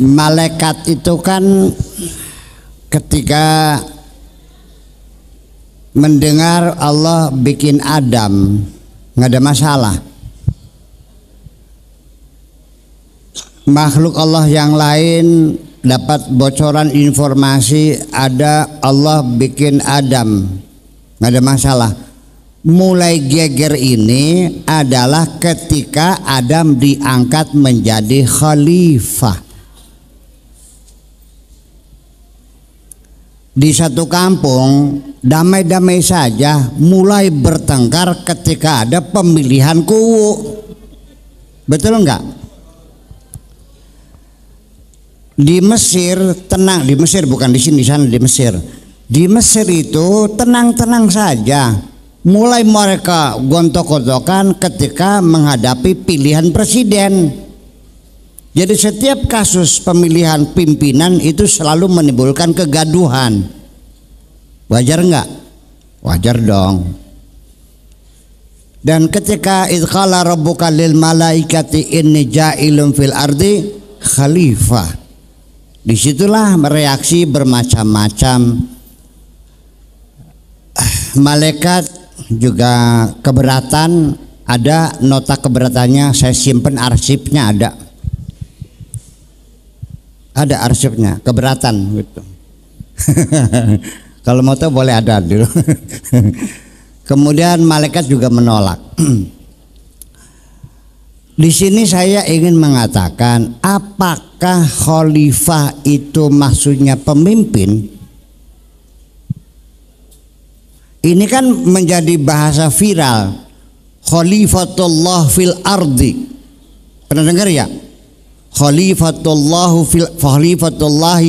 Malaikat itu kan ketika mendengar Allah bikin Adam nggak ada masalah. Makhluk Allah yang lain dapat bocoran informasi ada Allah bikin Adam, nggak ada masalah. Mulai geger ini adalah ketika Adam diangkat menjadi khalifah. Di satu kampung damai-damai saja, mulai bertengkar ketika ada pemilihan kuwu. Betul enggak? Di Mesir tenang, di Mesir bukan di sini, di sana di Mesir. Di Mesir itu tenang-tenang saja. Mulai mereka gontok-gontokan ketika menghadapi pilihan presiden. Jadi setiap kasus pemilihan pimpinan itu selalu menimbulkan kegaduhan. Wajar enggak? Wajar dong. Dan ketika idqala rabbuka lil malaikati inni ja'ilun fil ardi khalifah, disitulah reaksi bermacam-macam. Malaikat juga keberatan, ada nota keberatannya, saya simpen arsipnya, ada arsipnya keberatan gitu. Kalau mau tahu boleh ada dulu. Kemudian malaikat juga menolak. Di sini saya ingin mengatakan, apakah khalifah itu maksudnya pemimpin? Ini kan menjadi bahasa viral, khalifatullah fil ardi. Pernah dengar ya? Khalifatullahi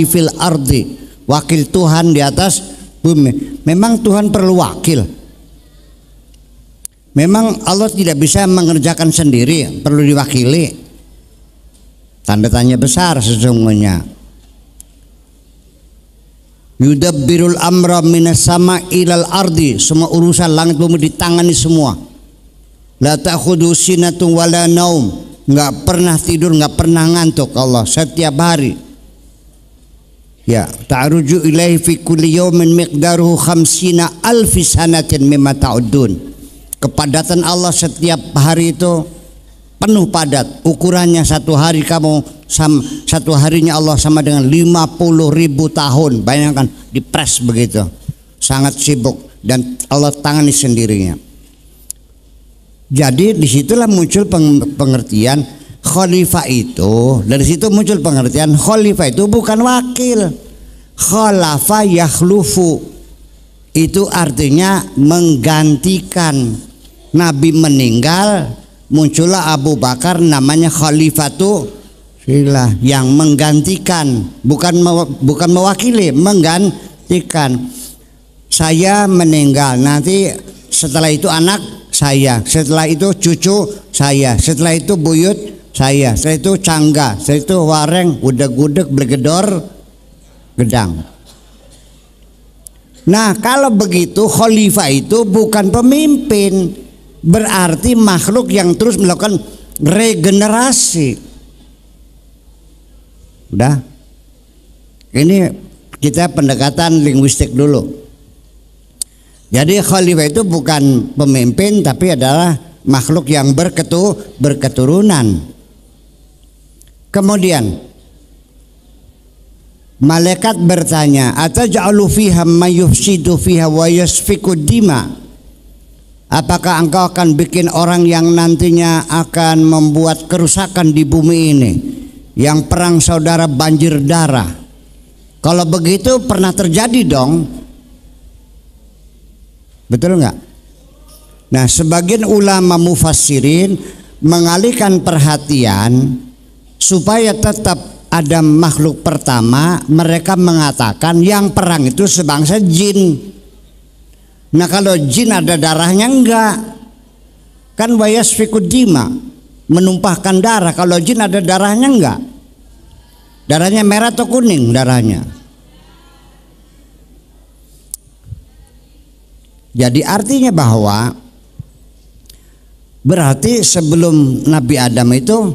fil ardi, wakil Tuhan di atas bumi. Memang Tuhan perlu wakil? Memang Allah tidak bisa mengerjakan sendiri, perlu diwakili? Tanda tanya besar sesungguhnya. Yudabbirul amra minas sama ilal ardi, semua urusan langit bumi ditangani semua. La ta'khudhu sinatun wala naum, nggak pernah tidur, nggak pernah ngantuk Allah setiap hari. Ya, ta'ruju ilaihi fi kulli yawmin miqdaruhu khamsina alfi sanatin mimma ta'udun. Kepadatan Allah setiap hari itu penuh padat, ukurannya satu hari satu harinya Allah sama dengan 50.000 tahun. Bayangkan, dipres begitu, sangat sibuk, dan Allah tangani sendirinya. Jadi disitulah muncul pengertian khalifah itu. Dari situ muncul pengertian khalifah itu bukan wakil. Khalafa yakhlufu, itu artinya menggantikan. Nabi meninggal, muncullah Abu Bakar, namanya khalifatu filah, yang menggantikan, bukan mewakili, menggantikan. Saya meninggal, nanti setelah itu anak saya, setelah itu cucu saya, setelah itu buyut saya, setelah itu cangga, setelah itu wareng, udeg-udeg, bergedor, gedang. Nah, kalau begitu khalifah itu bukan pemimpin, berarti makhluk yang terus melakukan regenerasi. Udah, ini kita pendekatan linguistik dulu. Jadi khalifah itu bukan pemimpin, tapi adalah makhluk yang berketurunan. Kemudian malaikat bertanya, ataj'alu fiha may yufsidu fiha wa yasfiku dima? Apakah engkau akan bikin orang yang nantinya akan membuat kerusakan di bumi ini, yang perang saudara banjir darah? Kalau begitu pernah terjadi dong. Betul nggak? Nah, sebagian ulama mufassirin mengalihkan perhatian supaya tetap ada makhluk pertama. Mereka mengatakan yang perang itu sebangsa jin. Nah, kalau jin ada darahnya enggak? Kan wayasfikud dima, menumpahkan darah. Kalau jin ada darahnya enggak? Darahnya merah atau kuning darahnya? Jadi artinya bahwa berarti sebelum Nabi Adam itu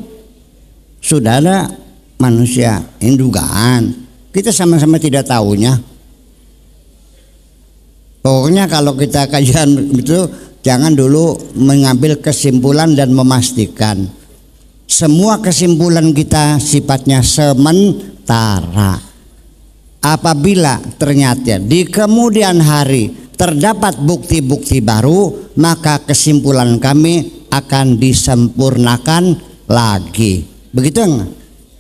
sudah ada manusia. Ini dugaan. Kita sama-sama tidak tahunya. Pokoknya kalau kita kajian itu jangan dulu mengambil kesimpulan dan memastikan. Semua kesimpulan kita sifatnya sementara. Apabila ternyata di kemudian hari terdapat bukti-bukti baru, maka kesimpulan kami akan disempurnakan lagi. Begitu enggak?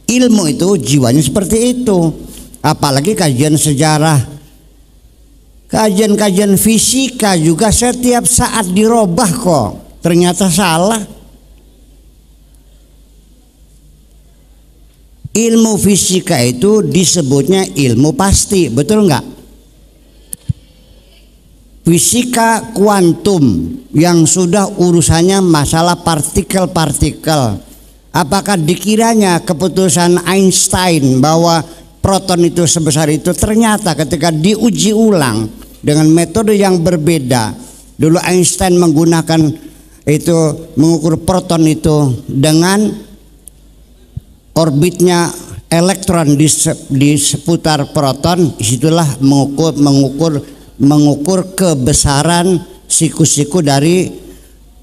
Ilmu itu jiwanya seperti itu. Apalagi kajian sejarah, kajian-kajian fisika juga setiap saat dirubah kok. Ternyata salah. Ilmu fisika itu disebutnya ilmu pasti, betul enggak? Fisika kuantum yang sudah urusannya masalah partikel-partikel. Apakah dikiranya keputusan Einstein bahwa proton itu sebesar itu, ternyata ketika diuji ulang dengan metode yang berbeda. Dulu Einstein menggunakan itu mengukur proton itu dengan orbitnya elektron di seputar proton, disitulah mengukur kebesaran siku-siku dari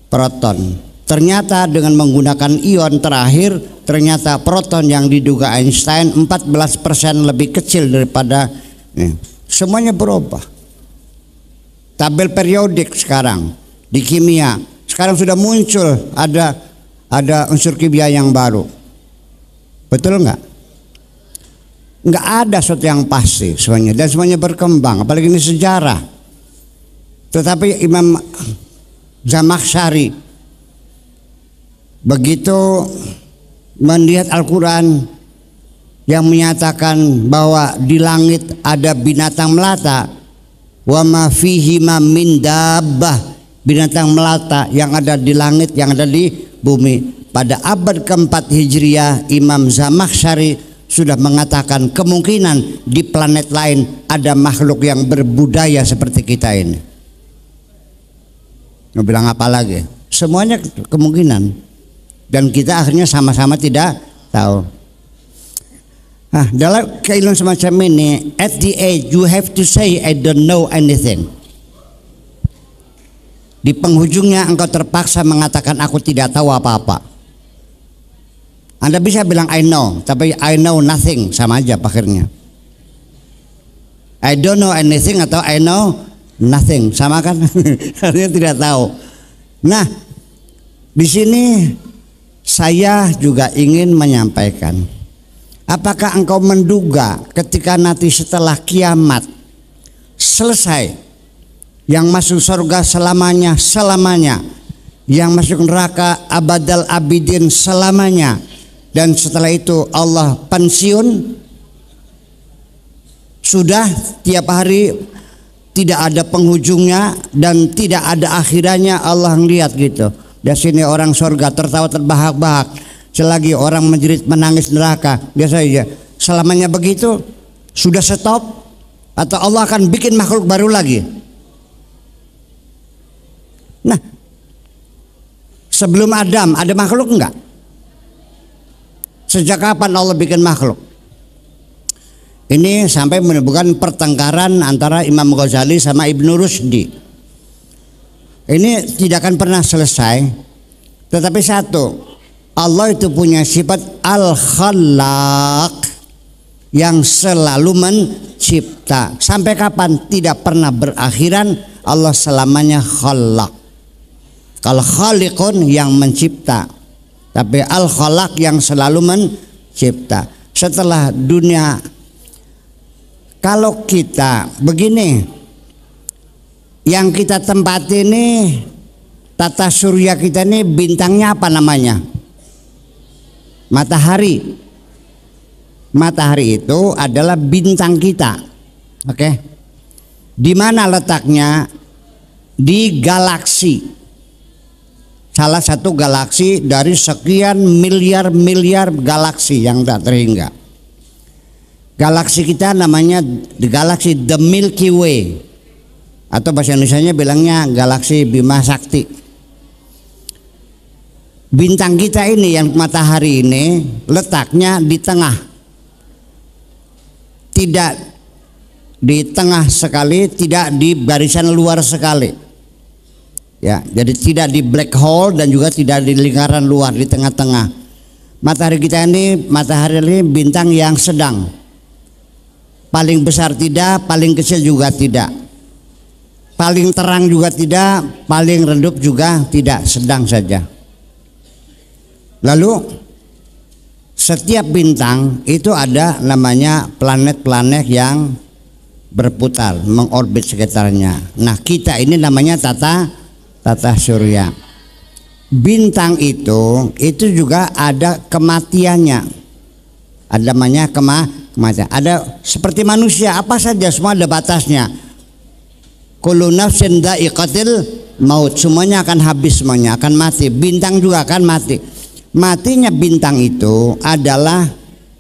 proton. Ternyata dengan menggunakan ion terakhir, ternyata proton yang diduga Einstein 14% lebih kecil daripada semuanya berubah. Tabel periodik sekarang di kimia sekarang sudah muncul ada unsur kimia yang baru. Betul enggak? Enggak ada sesuatu yang pasti semuanya, dan semuanya berkembang, apalagi ini sejarah. Tetapi Imam Zamakhsyari begitu melihat Al-Quran yang menyatakan bahwa di langit ada binatang melata, wa ma fihi ma min dabbah, binatang melata yang ada di langit, yang ada di bumi. Pada abad keempat Hijriah, Imam Zamakhsyari sudah mengatakan kemungkinan di planet lain ada makhluk yang berbudaya seperti kita ini. Mau bilang apa lagi? Semuanya kemungkinan, dan kita akhirnya sama-sama tidak tahu. Nah, dalam keilmuan semacam ini, at the end you have to say I don't know anything. Di penghujungnya engkau terpaksa mengatakan aku tidak tahu apa-apa. Anda bisa bilang I know, tapi I know nothing, sama aja akhirnya. I don't know anything atau I know nothing, sama kan? Artinya tidak tahu. Nah, di sini saya juga ingin menyampaikan, apakah engkau menduga ketika nanti setelah kiamat selesai, yang masuk surga selamanya, yang masuk neraka abadal abidin selamanya, dan setelah itu Allah pensiun, sudah tiap hari tidak ada penghujungnya dan tidak ada akhirannya, Allah ngeliat gitu. Dari sini orang surga tertawa terbahak-bahak, selagi orang menjerit menangis neraka, biasa aja. Selamanya begitu, sudah stop, atau Allah akan bikin makhluk baru lagi? Nah, sebelum Adam ada makhluk enggak? Sejak kapan Allah bikin makhluk? Ini sampai menimbulkan pertengkaran antara Imam Ghazali sama Ibnu Rusdi. Ini tidak akan pernah selesai. Tetapi satu, Allah itu punya sifat Al-Khallaq, yang selalu mencipta. Sampai kapan? Tidak pernah berakhiran. Allah selamanya Khallaq. Kalau Khaliqun yang mencipta, tapi Al-Khalaq yang selalu mencipta. Setelah dunia, kalau kita begini, yang kita tempati ini, tata surya kita ini bintangnya apa namanya? Matahari. Matahari itu adalah bintang kita. Oke. Di mana letaknya? Di galaksi. Salah satu galaksi dari sekian miliar galaksi yang tak terhingga. Galaksi kita namanya galaksi The Milky Way, atau bahasa Indonesianya bilangnya galaksi Bima Sakti. Bintang kita ini yang matahari ini letaknya di tengah, tidak di tengah sekali, tidak di barisan luar sekali. Ya, jadi tidak di black hole dan juga tidak di lingkaran luar, di tengah-tengah. Matahari kita ini, matahari ini bintang yang sedang. Paling besar tidak, paling kecil juga tidak. Paling terang juga tidak, paling redup juga tidak, sedang saja. Lalu setiap bintang itu ada namanya planet-planet yang berputar, mengorbit sekitarnya. Nah, kita ini namanya tata surya. Bintang itu juga ada kematiannya. Ada namanya kematian. Ada seperti manusia, apa saja semua ada batasnya. Kullu nafsin dha'iqatil maut, semuanya akan habis, semuanya akan mati. Bintang juga akan mati. Matinya bintang itu adalah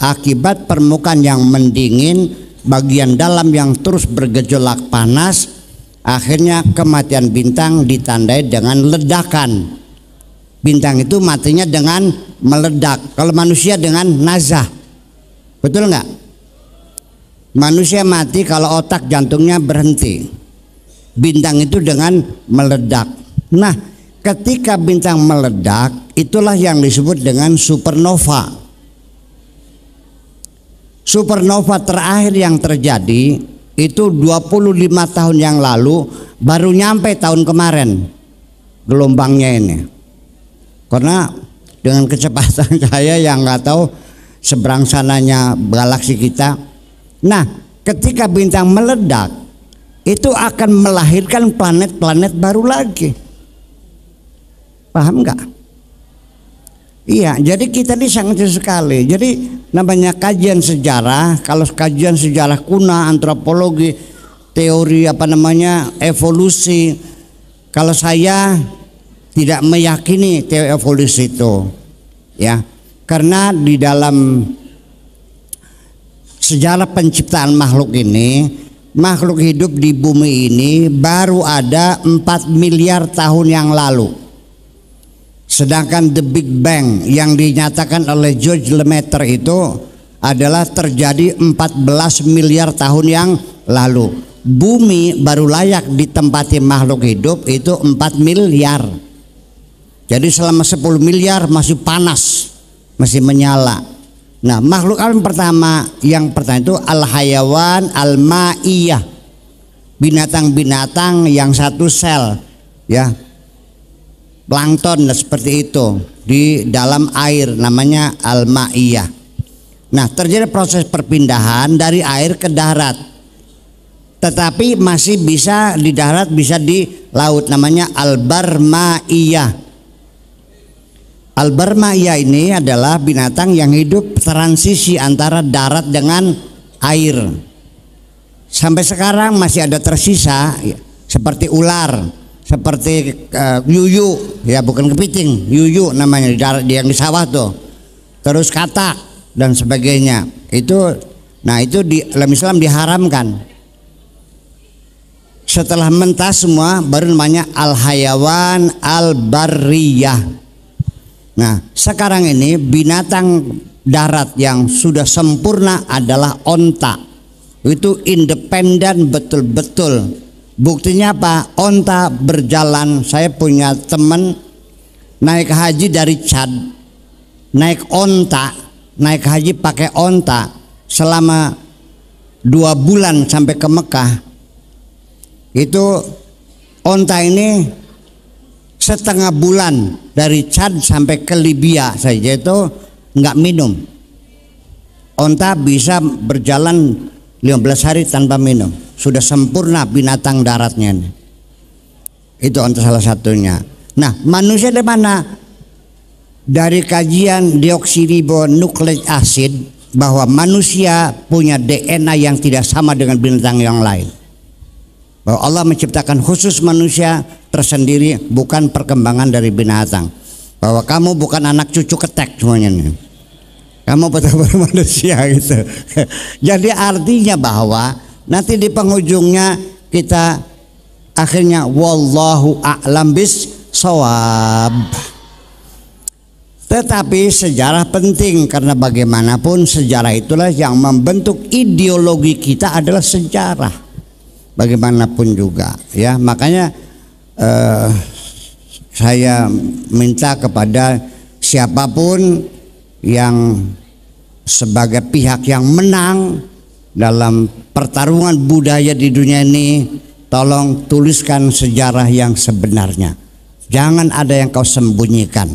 akibat permukaan yang mendingin, bagian dalam yang terus bergejolak panas. Akhirnya kematian bintang ditandai dengan ledakan. Bintang itu matinya dengan meledak. Kalau manusia dengan nazah. Betul nggak? Manusia mati kalau otak jantungnya berhenti. Bintang itu dengan meledak. Nah, ketika bintang meledak, itulah yang disebut dengan supernova. Supernova terakhir yang terjadi itu 25 tahun yang lalu, baru nyampe tahun kemarin gelombangnya ini. Karena dengan kecepatan saya yang nggak tahu seberang sananya galaksi kita. Nah, ketika bintang meledak, itu akan melahirkan planet-planet baru lagi. Paham nggak? Iya, jadi kita ini sangat sekali. Jadi namanya kajian sejarah, kalau kajian sejarah kuno, antropologi, teori evolusi. Kalau saya tidak meyakini teori evolusi itu, ya, karena di dalam sejarah penciptaan makhluk ini, makhluk hidup di bumi ini baru ada 4 miliar tahun yang lalu. Sedangkan The Big Bang yang dinyatakan oleh George Lemaitre itu adalah terjadi 14 miliar tahun yang lalu. Bumi baru layak ditempati makhluk hidup itu 4 miliar. Jadi selama 10 miliar masih panas, masih menyala. Nah, makhluk alam yang pertama itu al-hayawan al-ma'iyah. Binatang-binatang yang satu sel, ya. Plankton seperti itu di dalam air, namanya al-ma'iyah. Nah, terjadi proses perpindahan dari air ke darat, tetapi masih bisa di darat, bisa di laut, namanya al-barma'iyah. Al-barma'iyah ini adalah binatang yang hidup transisi antara darat dengan air. Sampai sekarang masih ada tersisa, seperti ular, seperti yuyu, ya, bukan kepiting, yuyu namanya di darat, yang di sawah tuh, terus katak dan sebagainya. Itu, nah itu di dalam Islam diharamkan. Setelah mentas semua baru namanya al-hayawan al-barriyah. Nah, sekarang ini binatang darat yang sudah sempurna adalah onta. Itu independen betul-betul. Buktinya apa? Onta berjalan. Saya punya teman naik haji dari Chad, naik onta, naik haji pakai onta selama 2 bulan sampai ke Mekah. Itu onta ini setengah bulan dari Chad sampai ke Libya saja itu nggak minum. Onta bisa berjalan 15 hari tanpa minum. Sudah sempurna binatang daratnya. Itu onta salah satunya. Nah, manusia dari mana? Dari kajian deoksiribonukleik asid, bahwa manusia punya DNA yang tidak sama dengan binatang yang lain. Bahwa Allah menciptakan khusus manusia tersendiri, bukan perkembangan dari binatang. Bahwa kamu bukan anak cucu ketek semuanya nih. Kamu betul-betul manusia gitu. Jadi artinya bahwa nanti di penghujungnya kita akhirnya wallahu a'lam bis shawab. Tetapi sejarah penting karena bagaimanapun sejarah itulah yang membentuk ideologi kita adalah sejarah. Bagaimanapun juga ya, makanya saya minta kepada siapapun yang sebagai pihak yang menang dalam pertarungan budaya di dunia ini, tolong tuliskan sejarah yang sebenarnya. Jangan ada yang kau sembunyikan,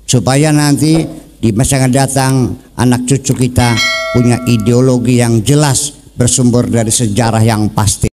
supaya nanti di masa yang datang anak cucu kita punya ideologi yang jelas bersumber dari sejarah yang pasti.